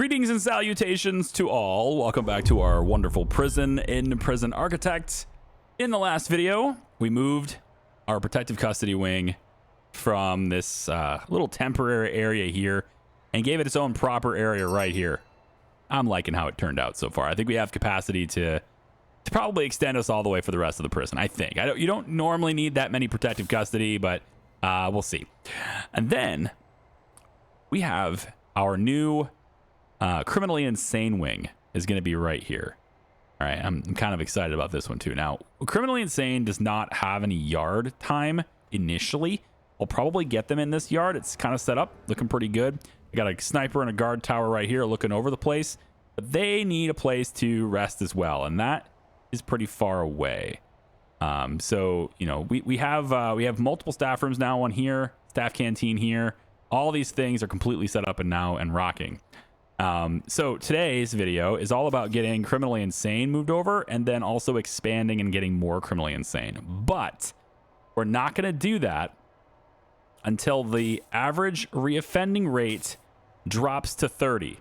Greetings and salutations to all. Welcome back to our wonderful prison in Prison Architect. In the last video, we moved our protective custody wing from this little temporary area here and gave it its own proper area right here. I'm liking how it turned out so far. I think we have capacity to probably extend us all the way for the rest of the prison, I think. You don't normally need that many protective custody, but we'll see. And then we have our new criminally insane wing is going to be right here. All right, I'm kind of excited about this one too. Now, criminally insane does not have any yard time initially. I'll probably get them in this yard. It's kind of set up, looking pretty good. I got a sniper and a guard tower right here looking over the place, but they need a place to rest as well, and that is pretty far away. So you know, we have multiple staff rooms now. One here, staff canteen here. All these things are completely set up and now and rocking. So today's video is all about getting criminally insane moved over and then also expanding and getting more criminally insane. But we're not going to do that until the average reoffending rate drops to 30.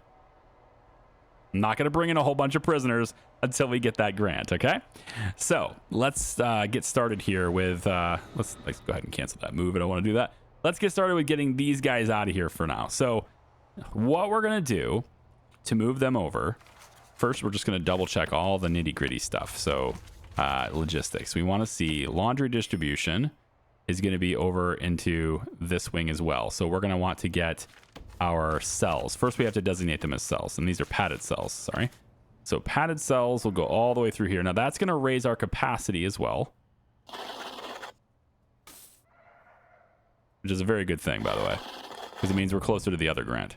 I'm not going to bring in a whole bunch of prisoners until we get that grant, okay? So let's get started here with, let's go ahead and cancel that move. I don't want to do that. Let's get started with getting these guys out of here for now. So what we're going to do to move them over, first we're just going to double check all the nitty gritty stuff. So logistics, we want to see laundry distribution is going to be over into this wing as well. So we're going to want to get our cells. First we have to designate them as cells, and these are padded cells, sorry. So padded cells will go all the way through here. Now that's going to raise our capacity as well, which is a very good thing, by the way, because it means we're closer to the other grant.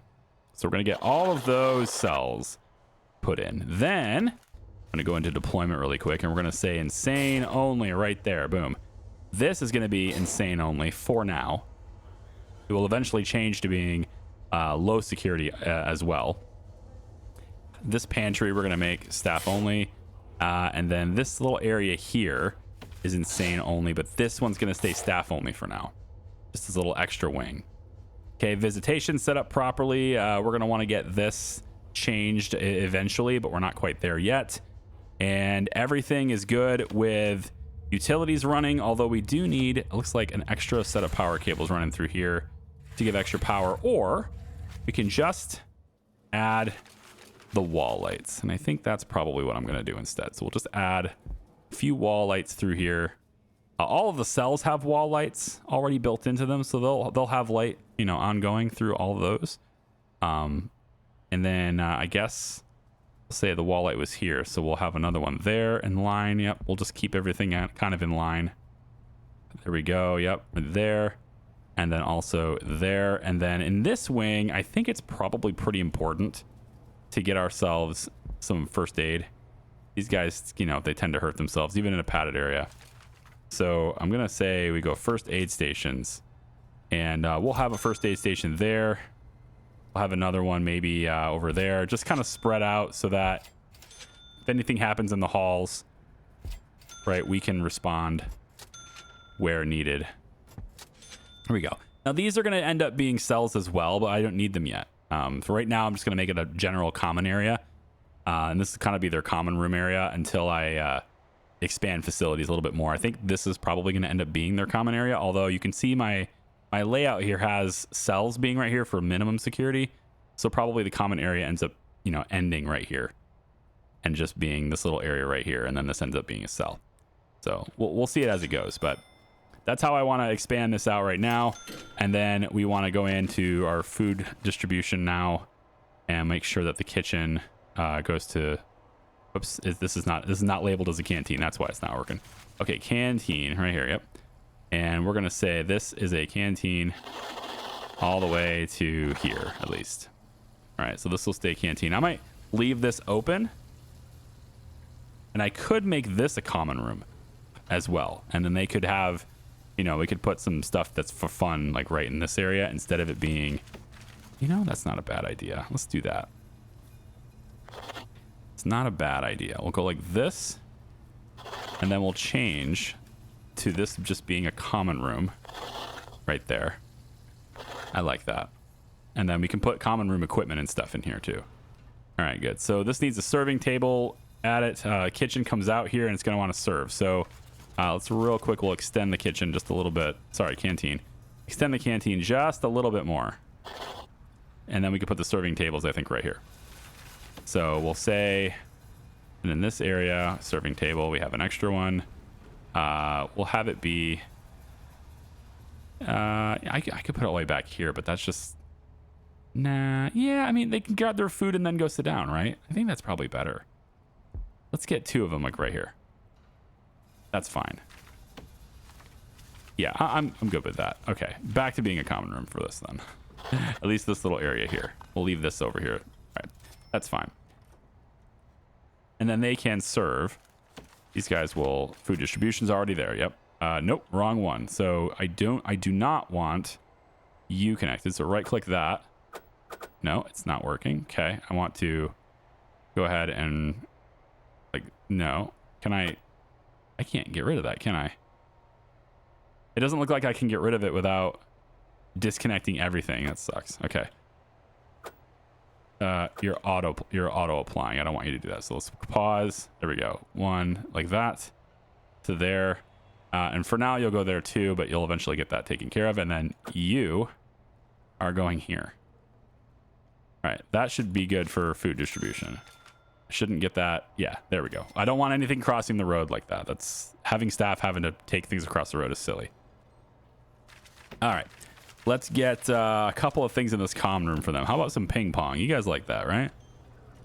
So we're going to get all of those cells put in. Then I'm going to go into deployment really quick, and we're going to say insane only right there. Boom. This is going to be insane only for now. It will eventually change to being low security as well. This pantry we're going to make staff only. And then this little area here is insane only, but this one's going to stay staff only for now. Just this little extra wing. Okay, visitation set up properly. We're going to want to get this changed eventually, but we're not quite there yet. And everything is good with utilities running, although we do need, it looks like, an extra set of power cables running through here to give extra power, or we can just add the wall lights. And I think that's probably what I'm going to do instead. So we'll just add a few wall lights through here. All of the cells have wall lights already built into them, so they'll have light, you know, ongoing through all of those. And then I guess we'll say the wall light was here, so we'll have another one there in line. Yep, we'll just keep everything kind of in line. There we go. Yep, there, and then also there, and then in this wing, I think it's probably pretty important to get ourselves some first aid. These guys, you know, they tend to hurt themselves even in a padded area. So I'm going to say we go first aid stations, and we'll have a first aid station there. We'll have another one maybe over there, just kind of spread out so that if anything happens in the halls, right, we can respond where needed. Here we go. Now these are going to end up being cells as well, but I don't need them yet. For right now, I'm just going to make it a general common area. And this will kind of be their common room area until I expand facilities a little bit more. I think this is probably going to end up being their common area, although you can see my layout here has cells being right here for minimum security, so probably the common area ends up, you know, ending right here and just being this little area right here, and then this ends up being a cell. So we'll see it as it goes, but that's how I want to expand this out right now. And then we want to go into our food distribution now and make sure that the kitchen goes to, oops, this is not labeled as a canteen. That's why it's not working. Okay, canteen right here. Yep. And we're going to say this is a canteen all the way to here, at least. All right, so this will stay canteen. I might leave this open, and I could make this a common room as well. And then they could have, you know, we could put some stuff that's for fun, like right in this area, instead of it being, you know, that's not a bad idea. Let's do that. It's not a bad idea. We'll go like this, and then we'll change to this just being a common room right there. I like that. And then we can put common room equipment and stuff in here too. All right, good. So this needs a serving table at it. Kitchen comes out here and it's going to want to serve. So let's real quick, we'll extend the kitchen just a little bit. Sorry, canteen. Extend the canteen just a little bit more. And then we can put the serving tables, I think, right here. So we'll say, and in this area, serving table, we have an extra one. We'll have it be, I could put it all the way back here, but that's just, nah. Yeah, I mean, they can grab their food and then go sit down, right? I think that's probably better. Let's get 2 of them, like right here. That's fine. Yeah, I'm good with that. Okay, back to being a common room for this then. At least this little area here. We'll leave this over here. All right, that's fine. And then they can serve. These guys will, food distribution's already there. Yep. Nope, wrong one. So I do not want you connected. So right click that. No, it's not working. Okay, I want to go ahead and like, no. Can I can't get rid of that, can I? It doesn't look like I can get rid of it without disconnecting everything. That sucks. Okay. You're auto applying. I don't want you to do that. So let's pause. There we go. 1 like that to there. And for now you'll go there too, but you'll eventually get that taken care of. And then you are going here. All right. That should be good for food distribution. I shouldn't get that. Yeah, there we go. I don't want anything crossing the road like that. That's having staff having to take things across the road is silly. All right. Let's get a couple of things in this common room for them. How about some ping pong? You guys like that, right?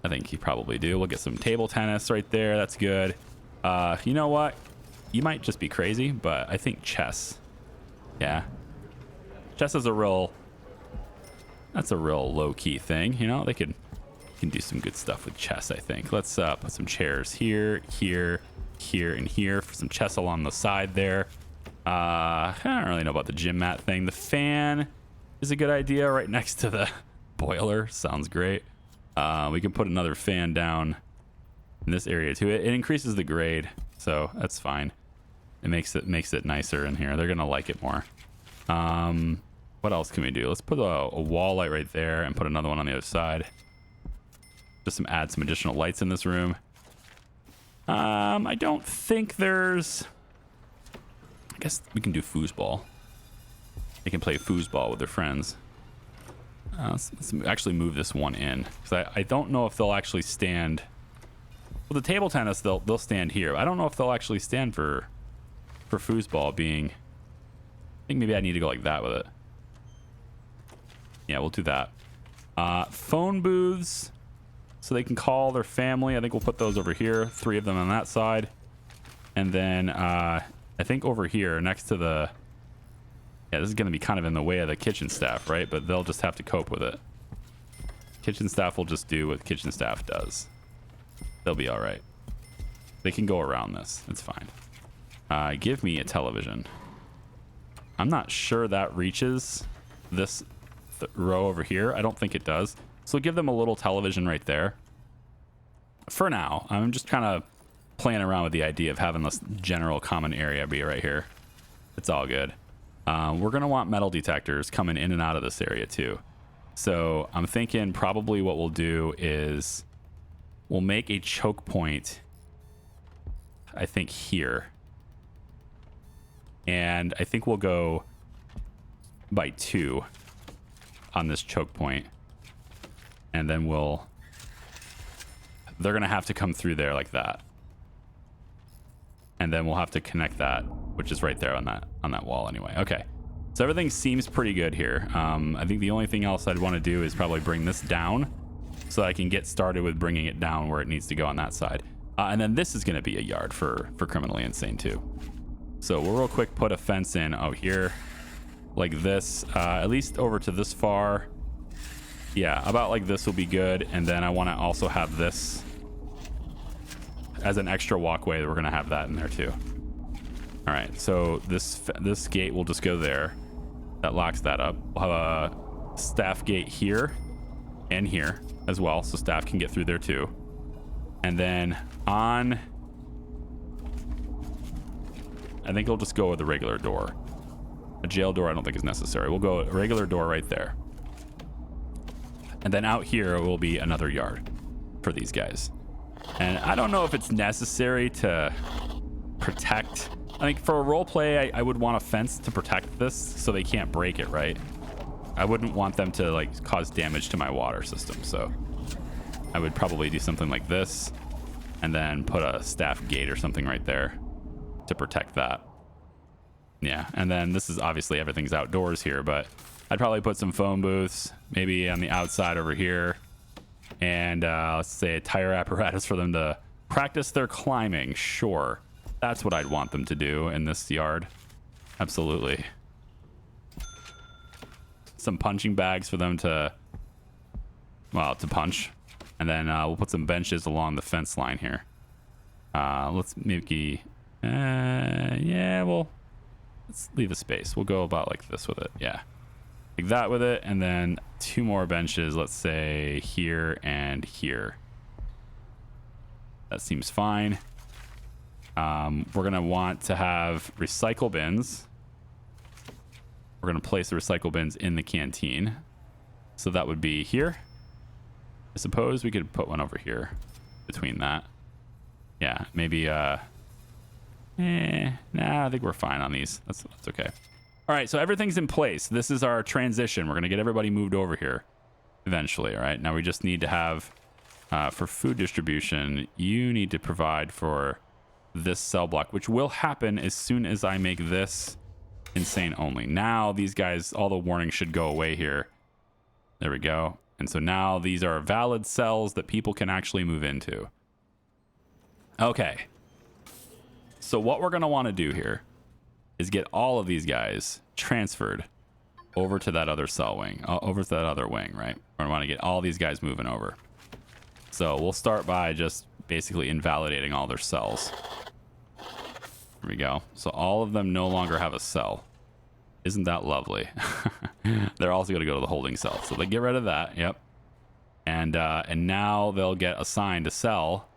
I think you probably do. We'll get some table tennis right there. That's good. You know what? You might just be crazy, but I think chess. Yeah. Chess is that's a real low-key thing. You know, they can do some good stuff with chess, I think. Let's put some chairs here, here, here, and here for some chess along the side there. I don't really know about the gym mat thing. The fan is a good idea right next to the boiler. Sounds great. We can put another fan down in this area too. It increases the grade, so that's fine. It makes it nicer in here. They're gonna like it more. What else can we do? Let's put a wall light right there and put another one on the other side. Just add some additional lights in this room. I don't think there's... I guess we can do foosball. They can play foosball with their friends. Let's actually move this one in, because I don't know if they'll actually stand. Well, the table tennis they'll stand here. I don't know if they'll actually stand for foosball being. I think maybe I need to go like that with it. Yeah, we'll do that. Phone booths, so they can call their family. I think we'll put those over here. 3 of them on that side, and then I think over here next to the, yeah, this is going to be kind of in the way of the kitchen staff, right? But they'll just have to cope with it. Kitchen staff will just do what kitchen staff does. They'll be all right. They can go around this. It's fine. Give me a television. I'm not sure that reaches this row over here. I don't think it does. So give them a little television right there. For now, I'm just kind of playing around with the idea of having this general common area be right here. It's all good. We're going to want metal detectors coming in and out of this area too. So I'm thinking probably what we'll do is we'll make a choke point, I think here. And I think we'll go by 2 on this choke point. And then they're going to have to come through there like that. And then we'll have to connect that, which is right there on that wall anyway. Okay, so everything seems pretty good here. I think the only thing else I'd want to do is probably bring this down so I can get started with bringing it down where it needs to go on that side. And then this is going to be a yard for criminally insane too. So we'll real quick put a fence in out here like this, at least over to this far. Yeah, about like this will be good. And then I want to also have this as an extra walkway. We're going to have that in there too. All right, so this gate will just go there. That locks that up. We'll have a staff gate here and here as well, so staff can get through there too. And then on, I think we'll just go with the regular door. A jail door I don't think is necessary. We'll go a regular door right there. And then out here will be another yard. for these guys. And I don't know if it's necessary to protect. I think for a role play, I would want a fence to protect this so they can't break it, right? I wouldn't want them to like cause damage to my water system. So I would probably do something like this and then put a staff gate or something right there to protect that. Yeah, and then this is obviously everything's outdoors here, but I'd probably put some phone booths maybe on the outside over here, and let's say a tire apparatus for them to practice their climbing. Sure, that's what I'd want them to do in this yard. Absolutely. Some punching bags for them to, well, to punch, and then we'll put some benches along the fence line here. Let's maybe yeah, well, let's leave a space. We'll go about like this with it. Yeah, like that with it, and then 2 more benches, let's say here and here. That seems fine. We're gonna want to have recycle bins. We're gonna place the recycle bins in the canteen, so that would be here. I suppose we could put one over here between that. Yeah, maybe nah, I think we're fine on these. That's okay. All right, so everything's in place. This is our transition. We're gonna get everybody moved over here eventually. All right, now we just need to have for food distribution, you need to provide for this cell block, which will happen as soon as I make this insane only. Now these guys, all the warnings should go away here. There we go. And so now these are valid cells that people can actually move into. Okay. So what we're going to want to do here is get all of these guys transferred over to that other cell wing, over to that other wing, right? We're going to want to get all these guys moving over. So we'll start by just basically invalidating all their cells. There we go. So all of them no longer have a cell. Isn't that lovely? They're also going to go to the holding cell. So they get rid of that. Yep. And now they'll get assigned a cell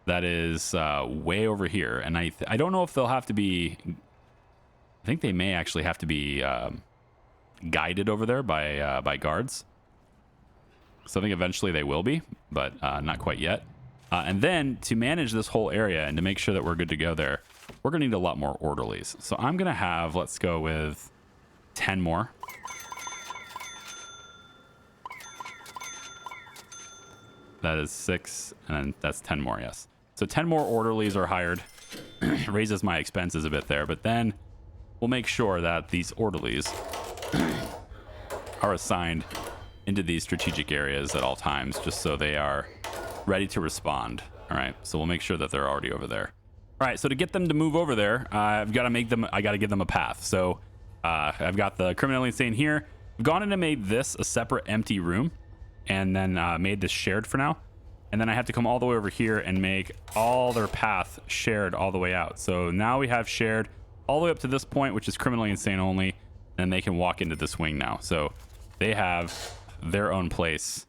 that is way over here. And I don't know if they'll have to be... I think they may actually have to be guided over there by guards. So I think eventually they will be, but not quite yet. And then to manage this whole area and to make sure that we're good to go there, we're going to need a lot more orderlies. So I'm going to have, let's go with 10 more. That is 6, and then that's 10 more, yes. So 10 more orderlies are hired. Raises my expenses a bit there, but then we'll make sure that these orderlies are assigned into these strategic areas at all times, just so they are ready to respond. All right, so we'll make sure that they're already over there. All right, so to get them to move over there, I've got to make them, I got to give them a path. So I've got the criminally insane here. I've gone in and made this a separate empty room, and then made this shared for now. And then I have to come all the way over here and make all their path shared all the way out. So now we have shared all the way up to this point, which is criminally insane only, and they can walk into this wing now. So they have their own place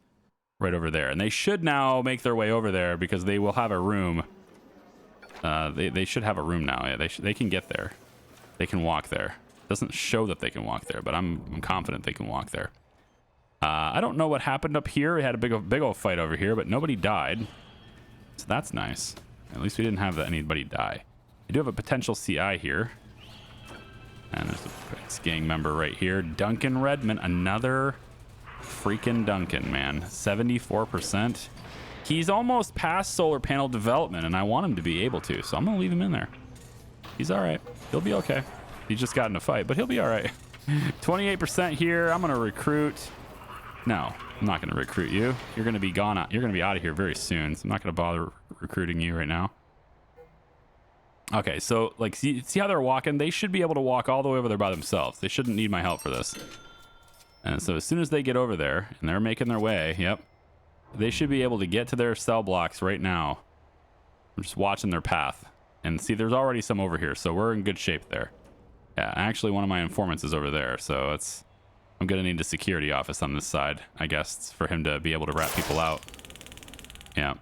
right over there, and they should now make their way over there because they will have a room. They should have a room now. Yeah, they can get there. They can walk there. Doesn't show that they can walk there, but I'm confident they can walk there. I don't know what happened up here. We had a big old fight over here, but nobody died, so that's nice. At least we didn't have anybody die. I do have a potential CI here, and there's a ex-gang member right here. Duncan Redmond, another freaking Duncan, man. 74%. He's almost past solar panel development, and I want him to be able to, so I'm gonna leave him in there. He's all right. He'll be okay. He just got in a fight, but he'll be all right. 28% here. I'm gonna recruit. No, I'm not gonna recruit you. You're gonna be gone. You're gonna be out of here very soon, so I'm not gonna bother recruiting you right now. Okay, so like, see how they're walking? They should be able to walk all the way over there by themselves. They shouldn't need my help for this. And so as soon as they get over there and they're making their way, yep, they should be able to get to their cell blocks right now. I'm just watching their path. And see, there's already some over here, so we're in good shape there. Yeah, actually one of my informants is over there, so I'm gonna need a security office on this side, I guess, for him to be able to rat people out. Yeah.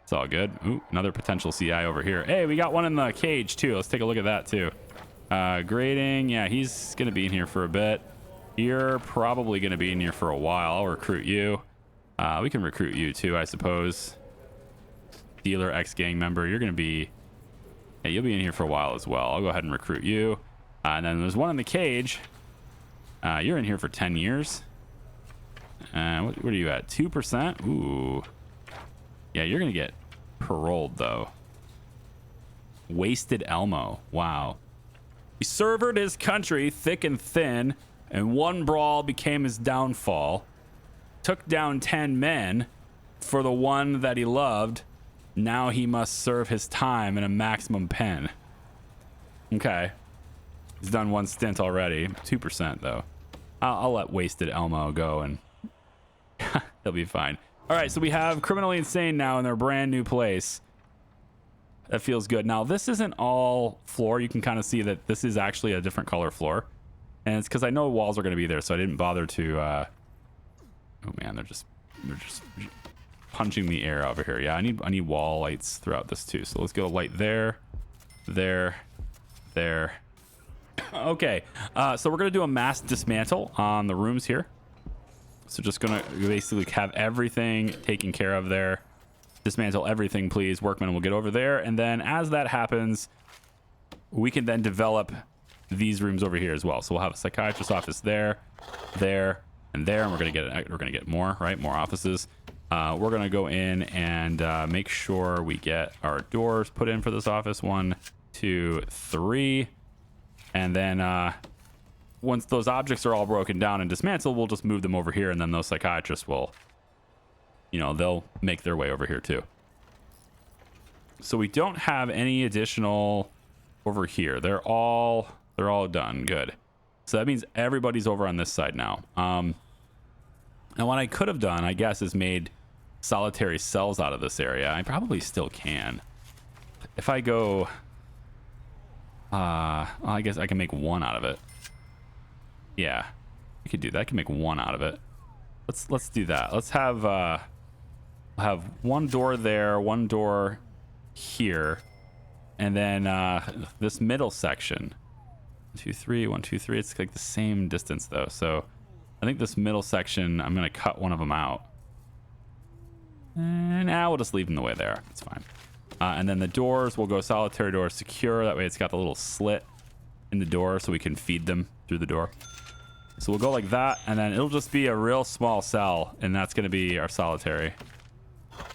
It's all good. Ooh, another potential CI over here. Hey, we got one in the cage too. Let's take a look at that too. Grading, yeah, he's gonna be in here for a bit. You're probably gonna be in here for a while. I'll recruit you. We can recruit you too, I suppose. Dealer, ex-gang member. You're going to be... Yeah, you'll be in here for a while as well. I'll go ahead and recruit you. And then there's one in the cage. You're in here for 10 years. What are you at? 2%? Ooh. Yeah, you're going to get paroled, though. Wasted Elmo. Wow. He servered his country thick and thin, and one brawl became his downfall. Took down 10 men for the one that he loved. Now he must serve his time in a maximum pen. Okay. He's done one stint already. 2%, though. I'll let Wasted Elmo go, and he'll be fine. All right, so we have Criminally Insane now in their brand new place. That feels good. Now, this isn't all floor. You can kind of see that this is actually a different color floor. And it's because I know walls are going to be there, so I didn't bother to... Oh, man, they're just punching the air over here. Yeah, I need wall lights throughout this, too. So let's go light there, there. Okay, so we're going to do a mass dismantle on the rooms here. So just going to basically have everything taken care of there. Dismantle everything, please. Workmen will get over there. And then as that happens, we can then develop these rooms over here as well. So we'll have a psychiatrist's office there, and there. And we're going to get more, right? More offices. We're going to go in and make sure we get our doors put in for this office. 1, 2, 3. And then once those objects are all broken down and dismantled, we'll just move them over here, and then those psychiatrists will, you know, they'll make their way over here too. So we don't have any additional over here. They're all done. Good. So that means everybody's over on this side now. And what I could have done, I guess, is made solitary cells out of this area. I probably still can. If I go... well, I guess I can make one out of it. Yeah, I could do that. I can make one out of it. Let's do that. Let's have one door there, one door here, and then this middle section. 1, 2, 3, 1, 2, 3. It's like the same distance though. So I think this middle section, I'm gonna cut one of them out. And now we'll just leave them the way they are. It's fine. And then the doors will go solitary door secure. That way it's got the little slit in the door so we can feed them through the door. So we'll go like that, and then it'll just be a real small cell, and that's going to be our solitary.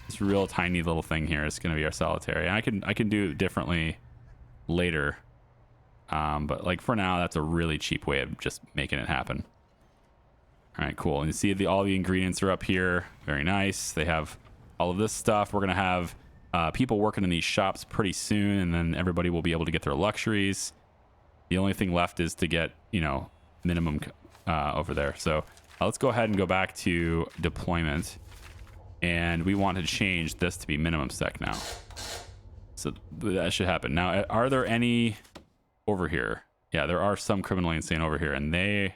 This real tiny little thing here is going to be our solitary. And I can do it differently later. But like for now, that's a really cheap way of just making it happen. All right, cool. And you see all the ingredients are up here. Very nice. They have all of this stuff. We're going to have people working in these shops pretty soon, and then everybody will be able to get their luxuries. The only thing left is to get, you know, minimum over there. So let's go ahead and go back to deployment, and we want to change this to be minimum sec now. So that should happen. Now, are there any over here? Yeah, there are some criminally insane over here, and they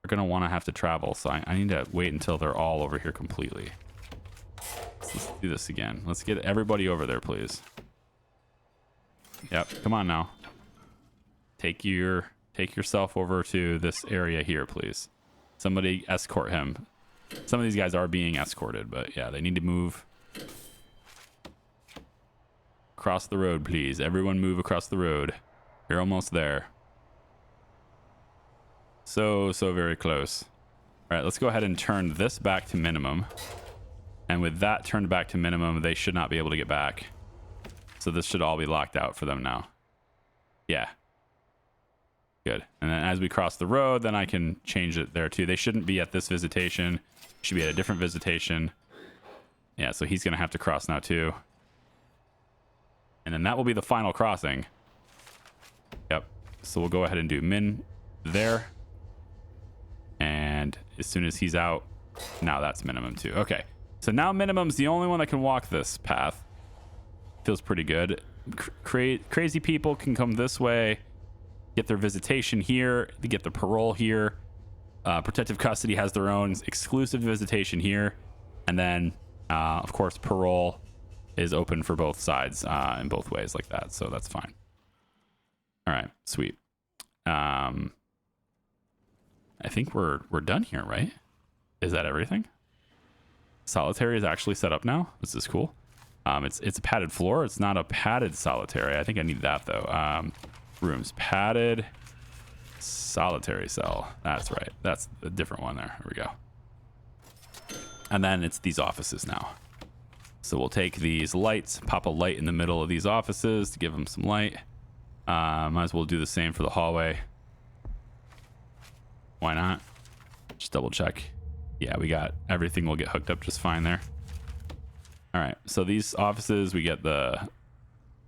are going to want to have to travel. So I need to wait until they're all over here completely. Let's do this again. Let's get everybody over there, please. Yep, come on now. Take yourself over to this area here, please. Somebody escort him. Some of these guys are being escorted, but yeah, they need to move. Across the road, please. Everyone move across the road. You're almost there. So very close. All right, let's go ahead and turn this back to minimum. And with that turned back to minimum, they should not be able to get back. So this should all be locked out for them now. Yeah. Good. And then as we cross the road, then I can change it there too. They shouldn't be at this visitation. Should be at a different visitation. Yeah, so he's going to have to cross now too. And then that will be the final crossing. Yep. So we'll go ahead and do min there. And as soon as he's out, now that's minimum too. Okay. So now minimum's the only one that can walk this path. Feels pretty good. Crazy people can come this way, get their visitation here, they get the parole here. Protective custody has their own exclusive visitation here. And then, of course, parole is open for both sides in both ways like that. So that's fine. All right, sweet. I think we're done here, right? Is that everything? solitary is actually set up now. This is cool. It's a padded floor. It's not a padded solitary. I think I need that though. Rooms, padded solitary cell. That's right. That's a different one there. Here we go. And then it's these offices now. So we'll take these lights, pop a light in the middle of these offices to give them some light. Might as well do the same for the hallway. Why not? Just double check. Yeah, we got everything will get hooked up just fine there. All right, so these offices, we get the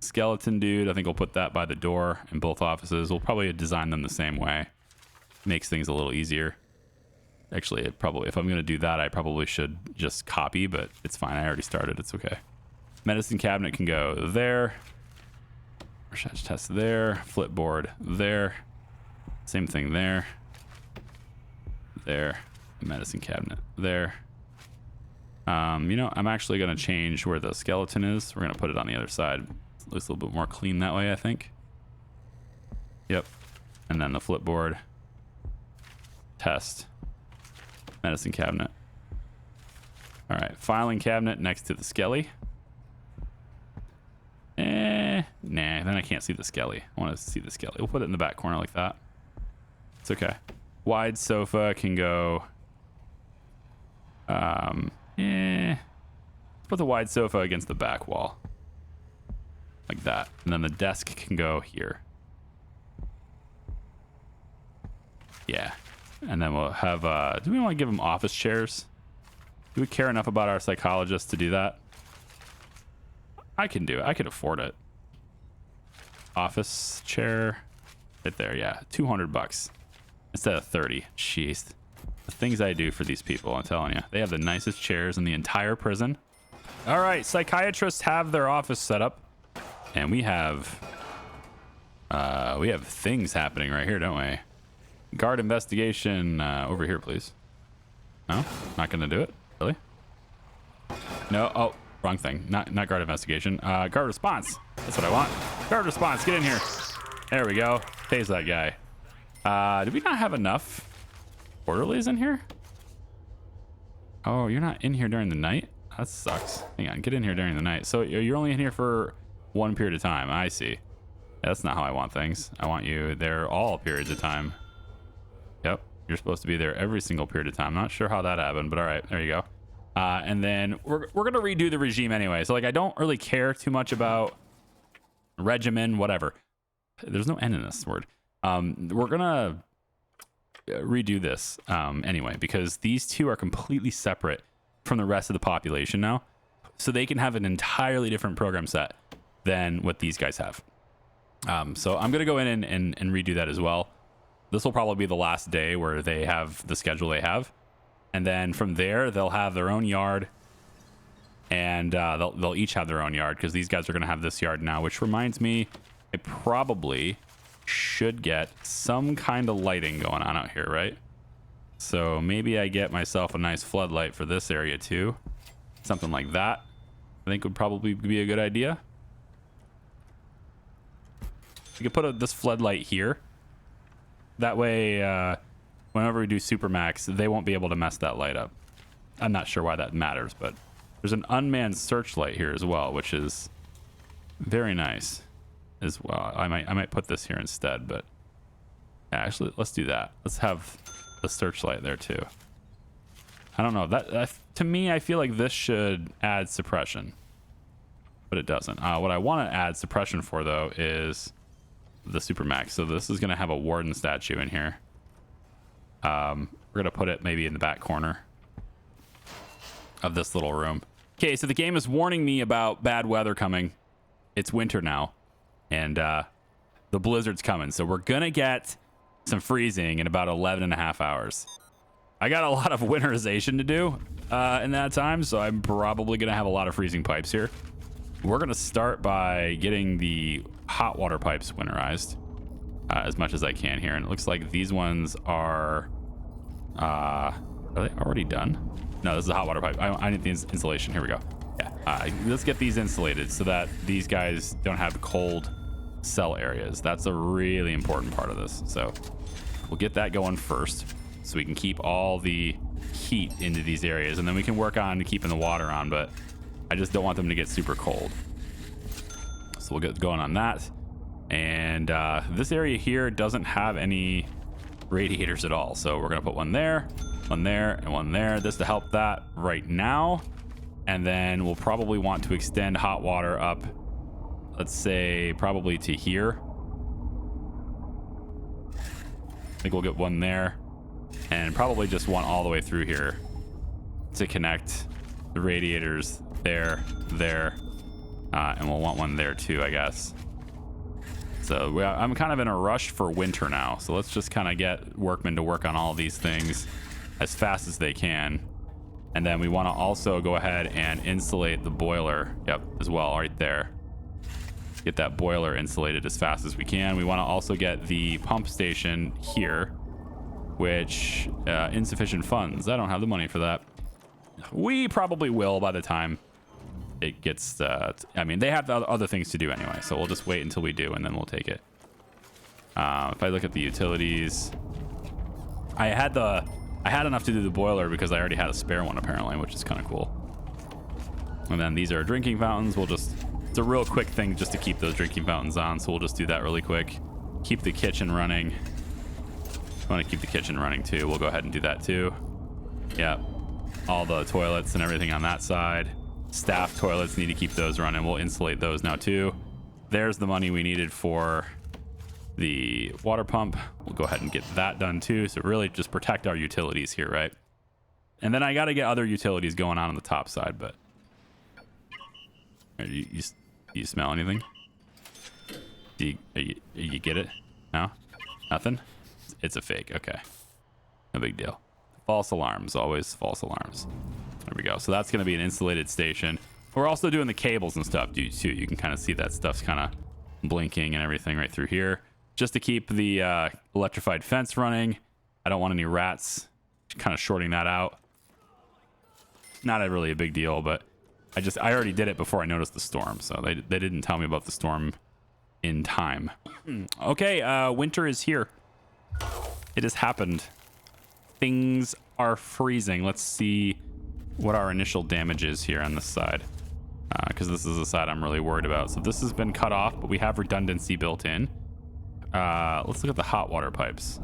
skeleton dude. I think we'll put that by the door in both offices. We'll probably design them the same way. Makes things a little easier. Actually, it probably, if I'm going to do that, I probably should just copy, but it's fine. I already started. It's okay. Medicine cabinet can go there. Research test there. Flipboard there. Same thing there. There. Medicine cabinet there. You know, I'm actually going to change where the skeleton is. We're going to put it on the other side. It looks a little bit more clean that way, I think. Yep. And then the flipboard. Test. Medicine cabinet. All right, filing cabinet next to the skelly. Nah, then I can't see the skelly. I want to see the skelly. We'll put it in the back corner like that. It's okay. Wide sofa can go. Let's put the wide sofa against the back wall, like that, and then the desk can go here. Yeah. And then we'll have, do we want to give them office chairs? Do we care enough about our psychologists to do that? I can do it. I can afford it. Office chair. Right there, yeah. $200 instead of 30. Jeez. The things I do for these people, I'm telling you. They have the nicest chairs in the entire prison. All right, psychiatrists have their office set up. And we have things happening right here, don't we? Guard investigation over here, please. No, not gonna do it. Really? No. Oh, wrong thing. Not guard investigation. Guard response. That's what I want. Guard response. Get in here. There we go. Tase that guy. Do we not have enough orderlies in here? Oh, you're not in here during the night? That sucks. Hang on. Get in here during the night. So you're only in here for one period of time. I see. That's not how I want things. I want you there all periods of time. Yep, you're supposed to be there every single period of time. Not sure how that happened, but all right, there you go. And then we're gonna redo the regime anyway. So like, I don't really care too much about regimen, whatever. There's no N in this word. We're gonna redo this anyway, because these two are completely separate from the rest of the population now. So they can have an entirely different program set than what these guys have. So I'm gonna go in and redo that as well. This will probably be the last day where they have the schedule they have. And then from there, they'll have their own yard. And they'll each have their own yard, because these guys are going to have this yard now, which reminds me, I probably should get some kind of lighting going on out here, right? So maybe I get myself a nice floodlight for this area too. Something like that, I think would probably be a good idea. You could put this floodlight here. That way, whenever we do Supermax, they won't be able to mess that light up. I'm not sure why that matters, but there's an unmanned searchlight here as well, which is very nice as well. I might put this here instead, but actually, let's do that. Let's have the searchlight there too. I don't know. That to me, I feel like this should add suppression, but it doesn't. What I want to add suppression for, though, is the Supermax. So this is going to have a warden statue in here. We're going to put it maybe in the back corner of this little room. Okay, so the game is warning me about bad weather coming. It's winter now, and the blizzard's coming. So we're going to get some freezing in about 11 and a half hours. I got a lot of winterization to do in that time, so I'm probably going to have a lot of freezing pipes here. We're going to start by getting the hot water pipes winterized as much as I can here. And it looks like these ones are they already done? No, this is a hot water pipe. I need the insulation. Here we go. Yeah, let's get these insulated so that these guys don't have cold cell areas. That's a really important part of this. So we'll get that going first so we can keep all the heat into these areas, and then we can work on keeping the water on, but I just don't want them to get super cold. So we'll get going on that. And this area here doesn't have any radiators at all, so we're gonna put one there, and one there. This to help that right now. And then we'll probably want to extend hot water up, let's say probably to here. I think we'll get one there, and probably just one all the way through here to connect the radiators there, and we'll want one there too, I guess. So I'm kind of in a rush for winter now, so let's just kind of get workmen to work on all these things as fast as they can. And then we want to also go ahead and insulate the boiler, as well, right there. Get that boiler insulated as fast as we can. We want to also get the pump station here, which insufficient funds. I don't have the money for that. We probably will by the time it gets, I mean, they have the other things to do anyway, so we'll just wait until we do, and then we'll take it. If I look at the utilities, I had enough to do the boiler because I already had a spare one apparently, which is kind of cool. And then these are drinking fountains. It's a real quick thing just to keep those drinking fountains on, so we'll just do that really quick. Keep the kitchen running. I want to keep the kitchen running too. We'll go ahead and do that too. Yep. All the toilets and everything on that side. Staff toilets, need to keep those running. We'll insulate those now too. There's the money we needed for the water pump. We'll go ahead and get that done too. So really just protect our utilities here, right? And then I got to get other utilities going on the top side, but you smell anything? Do you get it? No? Nothing? It's a fake. Okay. No big deal. False alarms. Always false alarms. There we go. So that's going to be an insulated station. We're also doing the cables and stuff too. You can kind of see that stuff's kind of blinking and everything right through here. Just to keep the electrified fence running. I don't want any rats. Kind of shorting that out. Not really a big deal, but I already did it before I noticed the storm. So they didn't tell me about the storm in time. Okay, winter is here. It has happened. Things are freezing. Let's see what our initial damage is here on this side, because this is the side I'm really worried about. So this has been cut off, but we have redundancy built in. Let's look at the hot water pipes.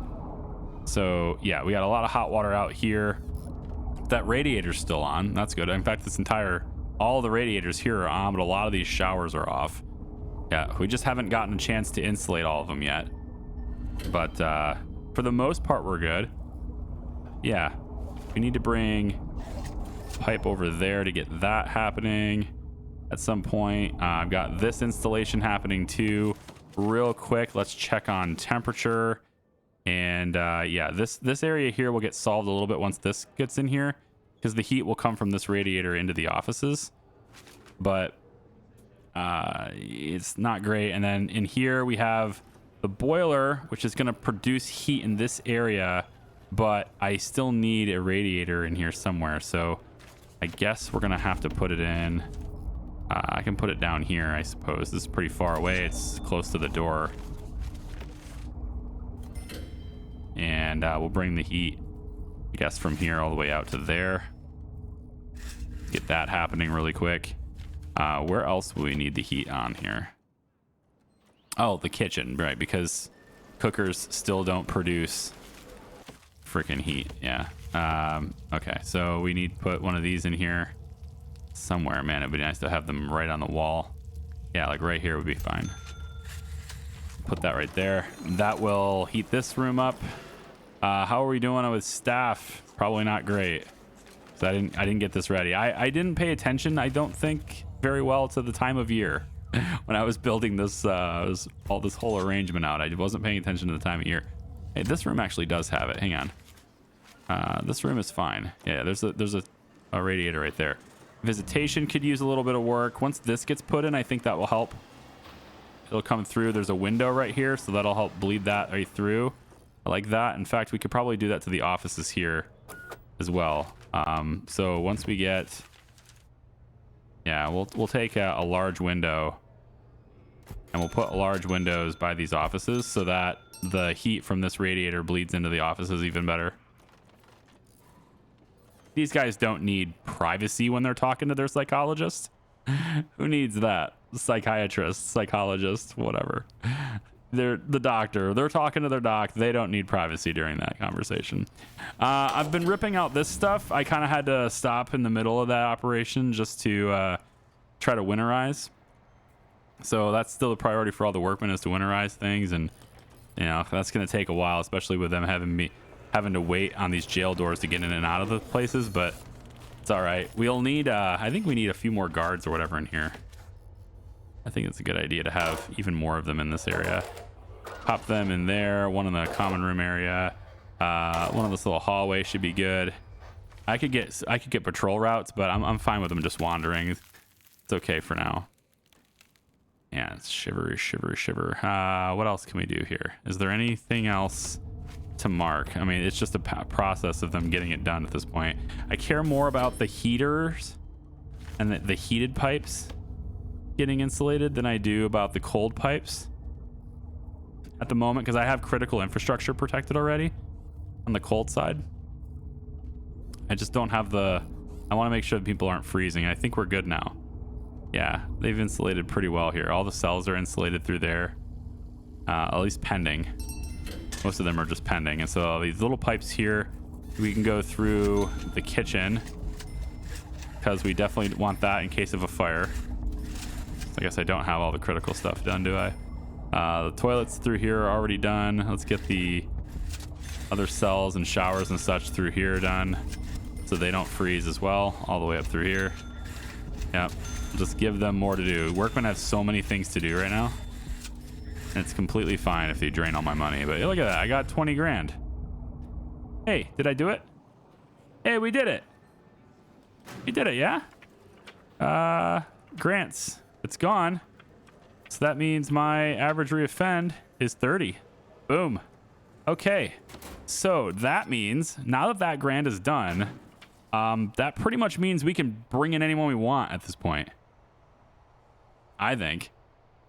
So yeah, we got a lot of hot water out here. That radiator's still on. That's good. In fact, all the radiators here are on, but a lot of these showers are off. Yeah, we just haven't gotten a chance to insulate all of them yet. But for the most part, we're good. Yeah, we need to bring pipe over there to get that happening at some point. I've got this installation happening too. Real quick, let's check on temperature. And yeah, this area here will get solved a little bit once this gets in here, because the heat will come from this radiator into the offices. But it's not great. And then in here we have the boiler, which is going to produce heat in this area, but I still need a radiator in here somewhere. So I guess we're going to have to put it in. I can put it down here, I suppose. This is pretty far away. It's close to the door. And we'll bring the heat, I guess, from here all the way out to there. Get that happening really quick. Where else will we need the heat on here? Oh, the kitchen, right? Because cookers still don't produce freaking heat. Yeah. Okay, so we need to put one of these in here somewhere. Man, it'd be nice to have them right on the wall. Yeah, like right here would be fine. Put that right there. That will heat this room up. How are we doing with staff? Probably not great. So I didn't get this ready. I didn't pay attention, I don't think, very well to the time of year when I was building this this whole arrangement out. I wasn't paying attention to the time of year. Hey, this room actually does have it. Hang on. This room is fine. Yeah, there's a radiator right there. Visitation could use a little bit of work. Once this gets put in, I think that will help. It'll come through. There's a window right here, so that'll help bleed that right through. I like that. In fact, we could probably do that to the offices here as well. So once we get, yeah, we'll take a large window, and we'll put large windows by these offices so that the heat from this radiator bleeds into the offices even better. these guys don't need privacy when they're talking to their psychologist. Who needs that? Psychiatrist, psychologist, whatever. They're the doctor. They're talking to their doc. They don't need privacy during that conversation. I've been ripping out this stuff. I kind of had to stop in the middle of that operation just to try to winterize. So that's still a priority for all the workmen, is to winterize things, and you know that's going to take a while, especially with them having to wait on these jail doors to get in and out of the places. But it's all right. We'll need I think we need a few more guards or whatever in here. I think it's a good idea to have even more of them in this area. Pop them in there. One in the common room area. One of this little hallway should be good. I could get patrol routes, but I'm fine with them just wandering. It's okay for now. Yeah, it's shiver. What else can we do here? Is there anything else to mark? I mean, it's just a process of them getting it done at this point. I care more about the heaters and the heated pipes getting insulated than I do about the cold pipes at the moment, because I have critical infrastructure protected already on the cold side. I just don't have I want to make sure that people aren't freezing. I think we're good now. Yeah, they've insulated pretty well here. All the cells are insulated through there, at least pending. Most of them are just pending. And so these little pipes here, we can go through the kitchen, because we definitely want that in case of a fire. I guess I don't have all the critical stuff done, do I? The toilets through here are already done. Let's get the other cells and showers and such through here done, so they don't freeze as well, all the way up through here. Yep. Just give them more to do. Workmen have so many things to do right now. And it's completely fine if they drain all my money. But look at that. I got 20 grand. Hey, did I do it? Hey, we did it. We did it, yeah? Grants. It's gone. So that means my average reoffend is 30. Boom. Okay. So that means now that grant is done, that pretty much means we can bring in anyone we want at this point. I think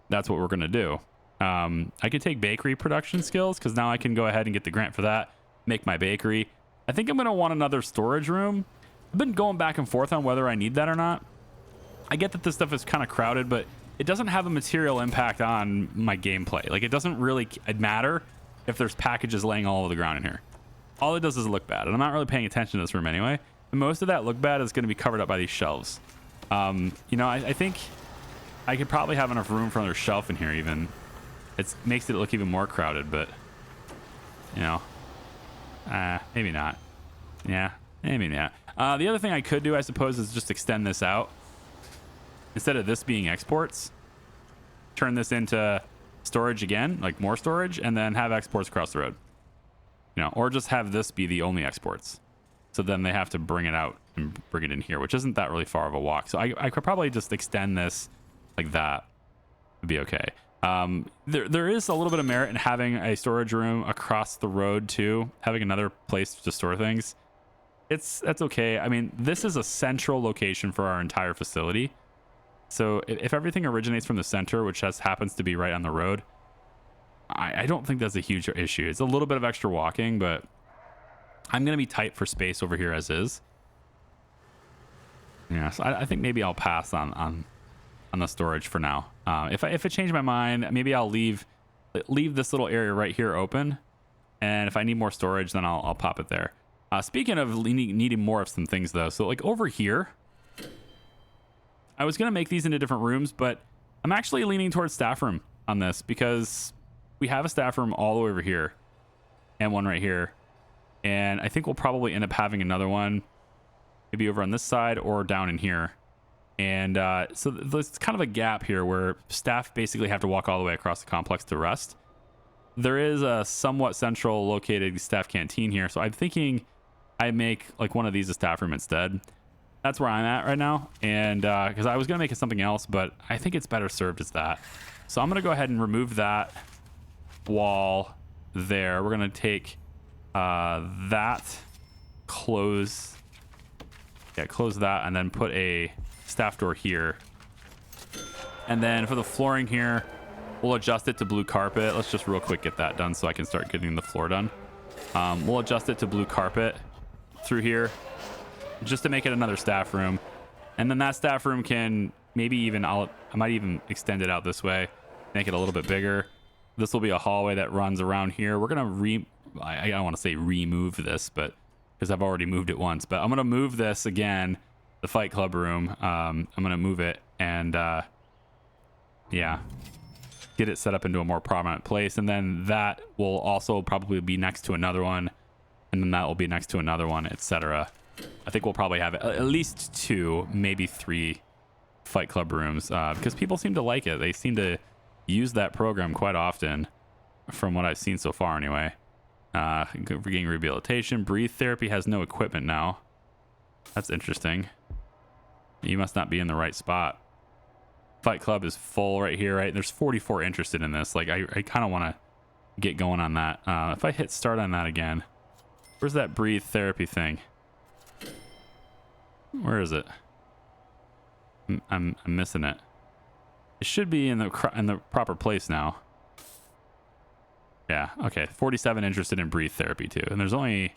that's what we're going to do. I could take bakery production skills, because now I can go ahead and get the grant for that, make my bakery. I think I'm going to want another storage room. I've been going back and forth on whether I need that or not. I get that this stuff is kind of crowded, but it doesn't have a material impact on my gameplay. Like, it doesn't really matter if there's packages laying all over the ground in here. All it does is look bad, and I'm not really paying attention to this room anyway. And most of that look bad is going to be covered up by these shelves. You know, I think I could probably have enough room for another shelf in here even. It makes it look even more crowded, but, you know, maybe not. Yeah, maybe not. The other thing I could do, I suppose, is just extend this out. Instead of this being exports, turn this into storage again, like more storage, and then have exports across the road. You know, or just have this be the only exports. So then they have to bring it out and bring it in here, which isn't that really far of a walk. So I could probably just extend this like that. It'd be okay. There is a little bit of merit in having a storage room across the road too, having another place to store things. That's okay. I mean, this is a central location for our entire facility. So if everything originates from the center, which happens to be right on the road, I don't think that's a huge issue. It's a little bit of extra walking, but I'm going to be tight for space over here as is. Yeah, so I think maybe I'll pass on the storage for now. If I change my mind, maybe I'll leave this little area right here open. And if I need more storage, then I'll pop it there. Speaking of needing more of some things, though, so like over here, I was going to make these into different rooms, but I'm actually leaning towards staff room on this, because we have a staff room all the way over here and one right here. And I think we'll probably end up having another one maybe over on this side or down in here. And so there's kind of a gap here where staff basically have to walk all the way across the complex to rest. There is a somewhat central located staff canteen here, so I'm thinking I make like one of these a staff room instead. That's where I'm at right now, and because I was gonna make it something else, but I think it's better served as that. So I'm gonna go ahead and remove that wall there. We're gonna take that, close that, and then put a staff door here. And then for the flooring here, we'll adjust it to blue carpet. Let's just real quick get that done so I can start getting the floor done. We'll adjust it to blue carpet through here. just to make it another staff room. And then that staff room can maybe even, I might even extend it out this way, make it a little bit bigger. This will be a hallway that runs around here. We're going to I don't want to say remove this, but because I've already moved it once, but I'm going to move this again, the fight club room. I'm going to move it and yeah, get it set up into a more prominent place. And then that will also probably be next to another one. And then that will be next to another one, etc. I think we'll probably have at least 2, maybe 3 fight club rooms because people seem to like it. They seem to use that program quite often from what I've seen so far anyway. Getting rehabilitation. Breathe therapy has no equipment now. That's interesting. You must not be in the right spot. Fight club is full right here, right? There's 44 interested in this. Like I kind of want to get going on that. If I hit start on that again, where's that breathe therapy thing? Where is it? I'm missing it. It should be in the proper place now. Yeah, okay. 47 interested in breathe therapy too. And there's only,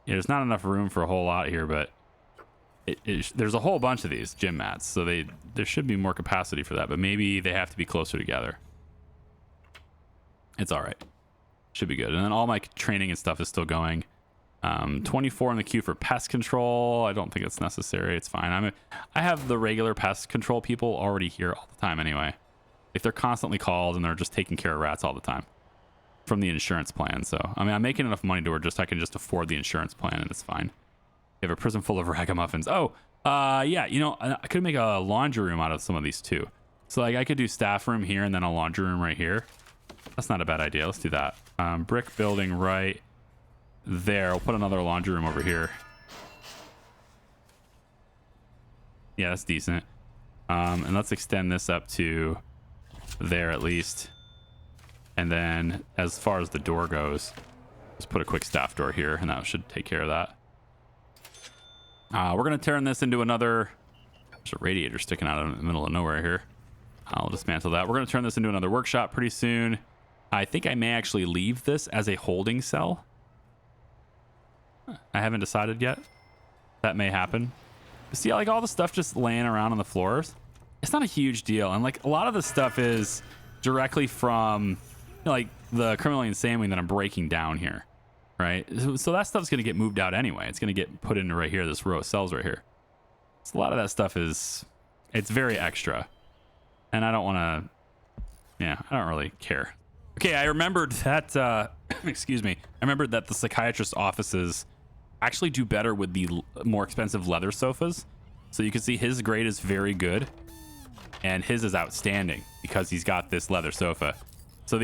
there's not enough room for a whole lot here, but there's a whole bunch of these gym mats, so there should be more capacity for that, but maybe they have to be closer together. It's all right. Should be good. And then all my training and stuff is still going. 24 in the queue for pest control. I don't think it's necessary. It's fine. I have the regular pest control people already here all the time anyway. If they're constantly called and they're just taking care of rats all the time from the insurance plan. So, I mean, I'm making enough money to where I can just afford the insurance plan and it's fine. You have a prison full of ragamuffins. Oh, yeah, you know, I could make a laundry room out of some of these too. So like I could do staff room here and then a laundry room right here. That's not a bad idea. Let's do that. Brick building right there. I'll put another laundry room over here. Yeah, that's decent. And let's extend this up to there at least. And then as far as the door goes, let's put a quick staff door here and that should take care of that. We're going to turn this into another... There's a radiator sticking out in the middle of nowhere here. I'll dismantle that. We're going to turn this into another workshop pretty soon. I think I may actually leave this as a holding cell. I haven't decided yet. That may happen. See, like all the stuff just laying around on the floors. It's not a huge deal. And like a lot of the stuff is directly from, you know, like the criminally insane wing that I'm breaking down here. Right? So that stuff's going to get moved out anyway. It's going to get put into right here, this row of cells right here. So a lot of that stuff is, it's very extra. And I don't want to, yeah, I don't really care. Okay, I remembered that, excuse me, I remembered that the psychiatrist's offices actually do better with the more expensive leather sofas. So you can see his grade is very good. And his is outstanding because he's got this leather sofa. So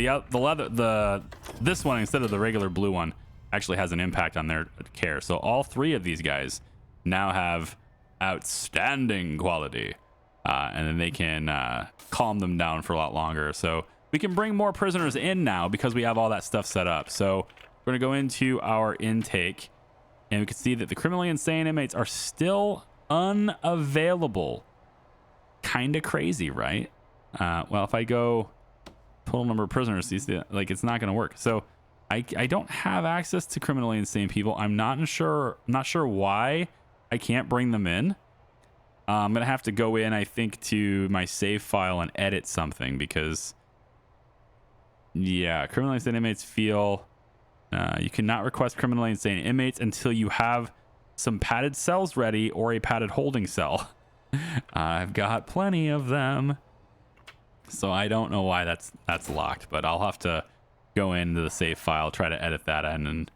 this one, instead of the regular blue one, actually has an impact on their care. So all 3 of these guys now have outstanding quality. And then they can calm them down for a lot longer. So we can bring more prisoners in now because we have all that stuff set up. So we're going to go into our intake. And we can see that the criminally insane inmates are still unavailable. Kind of crazy, right? Well, if I go total number of prisoners, like it's not going to work. So I don't have access to criminally insane people. I'm not sure why I can't bring them in. I'm going to have to go in, I think, to my save file and edit something because, yeah, criminally insane inmates feel you cannot request criminally insane inmates until you have some padded cells ready or a padded holding cell. I've got plenty of them. So I don't know why that's locked, but I'll have to go into the save file, try to edit that in and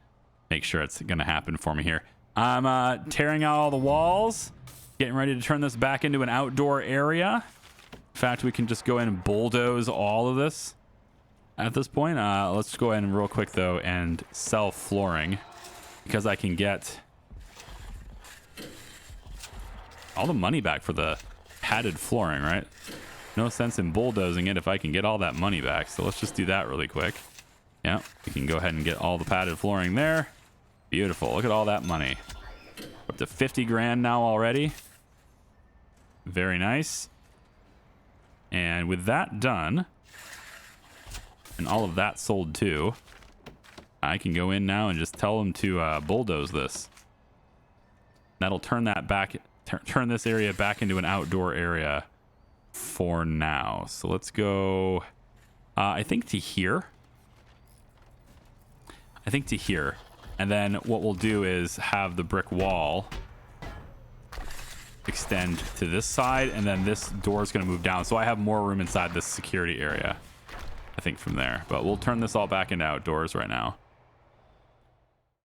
make sure it's going to happen for me here. I'm tearing out all the walls, getting ready to turn this back into an outdoor area. In fact, we can just go in and bulldoze all of this at this point. Let's go ahead and real quick though and sell flooring because I can get all the money back for the padded flooring, right? No sense in bulldozing it if I can get all that money back. So let's just do that really quick. Yeah, we can go ahead and get all the padded flooring there. Beautiful. Look at all that money. Up to 50 grand now already. Very nice. And with that done, and all of that sold too, I can go in now and just tell them to bulldoze this. That'll turn that back, turn this area back into an outdoor area for now. So let's go, I think to here. I think to here. And then what we'll do is have the brick wall extend to this side, and then this door is going to move down. So I have more room inside this security area, I think, from there. But we'll turn this all back into outdoors right now.